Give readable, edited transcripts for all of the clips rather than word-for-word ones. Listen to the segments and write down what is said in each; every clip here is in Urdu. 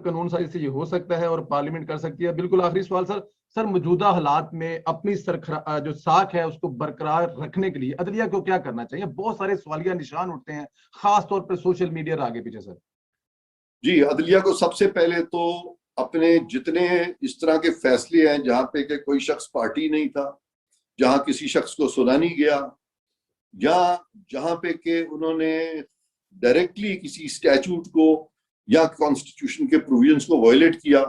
قانون سازی سے یہ ہو سکتا ہے اور پارلیمنٹ کر سکتی ہے. بالکل آخری سوال سر موجودہ حالات میں اپنی جو ساکھ ہے اس کو برقرار رکھنے کے لیے عدلیہ کو کیا کرنا چاہیے؟ بہت سارے سوالیہ نشان اٹھتے ہیں خاص طور پر سوشل میڈیا اور آگے پیچھے. سر جی، عدلیہ کو سب سے پہلے تو اپنے جتنے اس طرح کے فیصلے ہیں جہاں پہ کہ کوئی شخص پارٹی نہیں تھا، جہاں کسی شخص کو سنا نہیں گیا، یا جہاں پہ کہ انہوں نے ڈائریکٹلی کسی اسٹیچوٹ کو یا کانسٹیٹیوشن کے پروویژنس کو وائلیٹ کیا،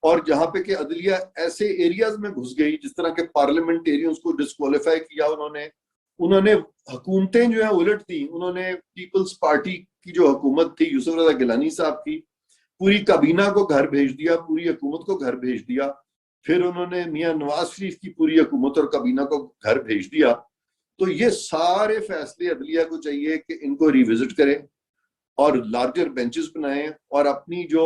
اور جہاں پہ کہ عدلیہ ایسے ایریاز میں گھس گئی جس طرح کے پارلیمنٹیرینز کو ڈسکوالیفائی کیا انہوں نے حکومتیں جو ہیں الٹ دی. انہوں نے پیپلز پارٹی کی جو حکومت تھی یوسف رضا گیلانی صاحب کی، پوری کابینہ کو گھر بھیج دیا، پوری حکومت کو گھر بھیج دیا. پھر انہوں نے میاں نواز شریف کی پوری حکومت اور کابینہ کو گھر بھیج دیا. تو یہ سارے فیصلے عدلیہ کو چاہیے کہ ان کو ریوزٹ کریں اور لارجر بینچز بنائیں، اور اپنی جو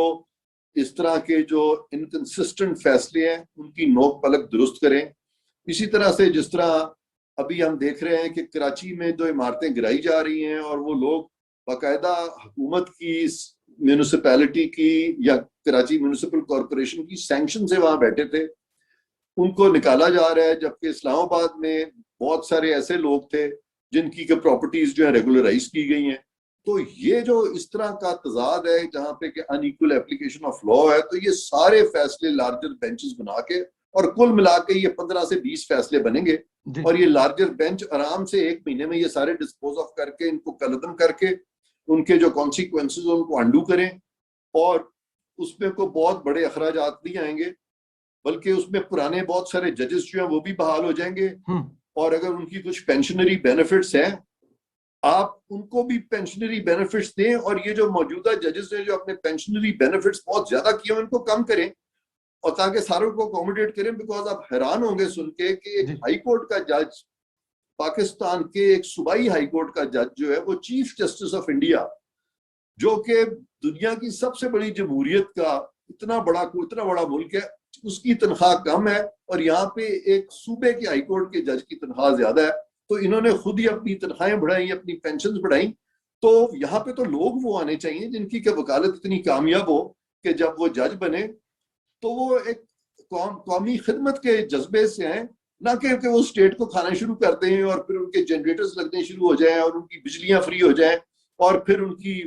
اس طرح کے جو انکنسسٹنٹ فیصلے ہیں ان کی نوک پلک درست کریں. اسی طرح سے جس طرح ابھی ہم دیکھ رہے ہیں کہ کراچی میں جو عمارتیں گرائی جا رہی ہیں اور وہ لوگ باقاعدہ حکومت کی میونسپیلٹی کی یا کراچی میونسپل کارپوریشن کی سینکشن سے وہاں بیٹھے تھے، ان کو نکالا جا رہا ہے، جبکہ اسلام آباد میں بہت سارے ایسے لوگ تھے جن کی کہ پراپرٹیز جو ہیں ریگولرائز کی گئی ہیں. تو یہ جو اس طرح کا تضاد ہے جہاں پہ کہ ان ایکول اپلیکیشن آف لا ہے، تو یہ سارے فیصلے لارجر بینچز بنا کے، اور کل ملا کے یہ 15 سے 20 فیصلے بنیں گے، اور یہ لارجر بینچ آرام سے 1 مہینے میں یہ سارے ڈسپوز آف کر کے، ان کو کلعدم کر کے، ان کے جو کانسیکوینسز ان کو انڈو کریں، اور اس میں کوئی بہت بڑے اخراجات نہیں آئیں گے، بلکہ اس میں پرانے بہت سارے ججز جو ہیں وہ بھی بحال ہو جائیں گے. اور اگر ان کی کچھ پینشنری بینیفٹس ہیں، آپ ان کو بھی پینشنری بینیفٹس دیں، اور یہ جو موجودہ ججز ہیں جو اپنے پینشنری بینیفٹس بہت زیادہ کیے ہیں ان کو کم کریں، اور تاکہ ساروں کو اکوموڈیٹ کریں. بیکاز آپ حیران ہوں گے سن کے کہ ایک ہائی کورٹ کا جج، پاکستان کے ایک صوبائی ہائی کورٹ کا جج جو ہے وہ چیف جسٹس آف انڈیا، جو کہ دنیا کی سب سے بڑی جمہوریت کا اتنا بڑا ملک ہے، اس کی تنخواہ کم ہے، اور یہاں پہ ایک صوبے کے ہائی کورٹ کے جج کی تنخواہ زیادہ ہے. تو انہوں نے خود ہی اپنی تنخواہیں بڑھائیں، اپنی پینشنز بڑھائیں. تو یہاں پہ تو لوگ وہ آنے چاہیے جن کی کہ وکالت اتنی کامیاب ہو کہ جب وہ جج بنے تو وہ ایک قومی خدمت کے جذبے سے ہیں، نہ کہ وہ اسٹیٹ کو کھانا شروع کرتے ہیں اور پھر ان کے جنریٹرز لگنے شروع ہو جائیں اور ان کی بجلیاں فری ہو جائیں، اور پھر ان کی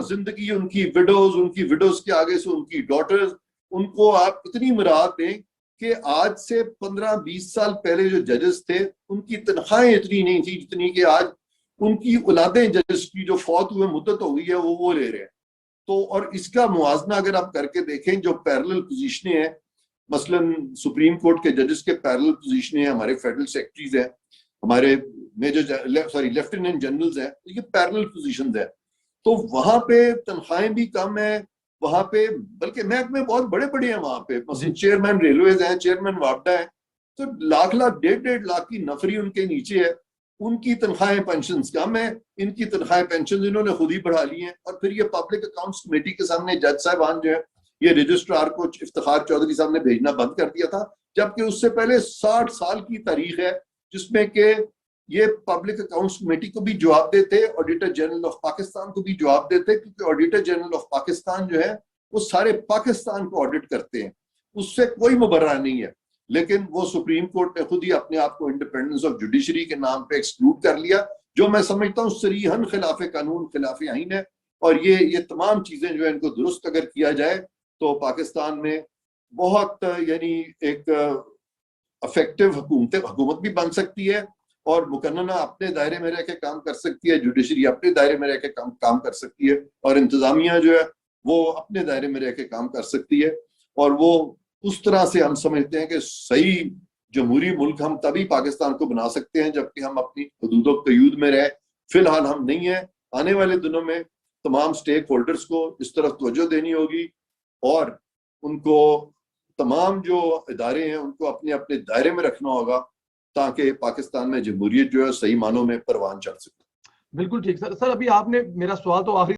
زندگی، ان کی وڈوز کے آگے سے ان کی ڈاٹرز، ان کو آپ اتنی مراحت دیں کہ آج سے 15-20 سال پہلے جو ججز تھے ان کی تنخواہیں اتنی نہیں تھی جتنی کہ آج ان کی اولادیں ججز کی جو فوت ہوئے مدت ہو گئی ہے وہ لے رہے ہیں. تو اور اس کا موازنہ اگر آپ کر کے دیکھیں جو پیرلل پوزیشنیں ہیں، مثلا سپریم کورٹ کے ججز کے پیرلل پوزیشنیں ہیں، ہمارے فیڈرل سیکرٹریز ہیں، ہمارے لیفٹیننٹ جنرلز ہیں، یہ پیرلل پوزیشنز ہیں. تو وہاں پہ تنخواہیں بھی کم ہیں، وہاں پہ بلکہ محکمے بہت بڑے ہیں وہاں پہ، مثلا چیئرمین ریلویز ہیں، چیئرمین وابڈا ہیں، تو لاکھ 1.5 لاکھ کی نفری ان کے نیچے ہے، ان کی تنخواہیں پینشنز کم ہیں، ان کی تنخواہیں پینشنز انہوں نے خود ہی بڑھا لی ہیں. اور پھر یہ پبلک اکاؤنٹس کمیٹی کے سامنے جج صاحبان جو ہے، یہ رجسٹرار کو افتخار چودھری صاحب نے بھیجنا بند کر دیا تھا، جبکہ اس سے پہلے 60 سال کی تاریخ ہے جس میں کہ یہ پبلک اکاؤنٹس کمیٹی کو بھی جواب دیتے، آڈیٹر جنرل آف پاکستان کو بھی جواب دیتے، کیونکہ آڈیٹر جنرل آف پاکستان جو ہے وہ سارے پاکستان کو آڈٹ کرتے ہیں، اس سے کوئی مبرہ نہیں ہے. لیکن وہ سپریم کورٹ نے خود ہی اپنے آپ کو انڈیپینڈنس آف جوڈیشری کے نام پہ ایکسکلوڈ کر لیا، جو میں سمجھتا ہوں صریحاً خلاف قانون، خلاف آئین ہے. اور یہ تمام چیزیں جو ہے ان کو درست اگر کیا جائے تو پاکستان میں بہت یعنی ایک افیکٹو حکومت بھی بن سکتی ہے، اور مقننہ اپنے دائرے میں رہ کے کام کر سکتی ہے، جوڈیشری اپنے دائرے میں رہ کے کام کر سکتی ہے، اور انتظامیہ جو ہے وہ اپنے دائرے میں رہ کے کام کر سکتی ہے. اور وہ اس طرح سے ہم سمجھتے ہیں کہ صحیح جمہوری ملک ہم تبھی پاکستان کو بنا سکتے ہیں جبکہ ہم اپنی حدود و قیود میں رہیں. فی الحال ہم نہیں ہیں. آنے والے دنوں میں تمام سٹیک ہولڈرز کو اس طرف توجہ دینی ہوگی، اور ان کو تمام جو ادارے ہیں ان کو اپنے اپنے دائرے میں رکھنا ہوگا تاکہ پاکستان میں جمہوریت جو ہے صحیح معنوں میں پروان چڑھ سکے. بالکل ٹھیک سر. ابھی آپ نے میرا سوال تو آخری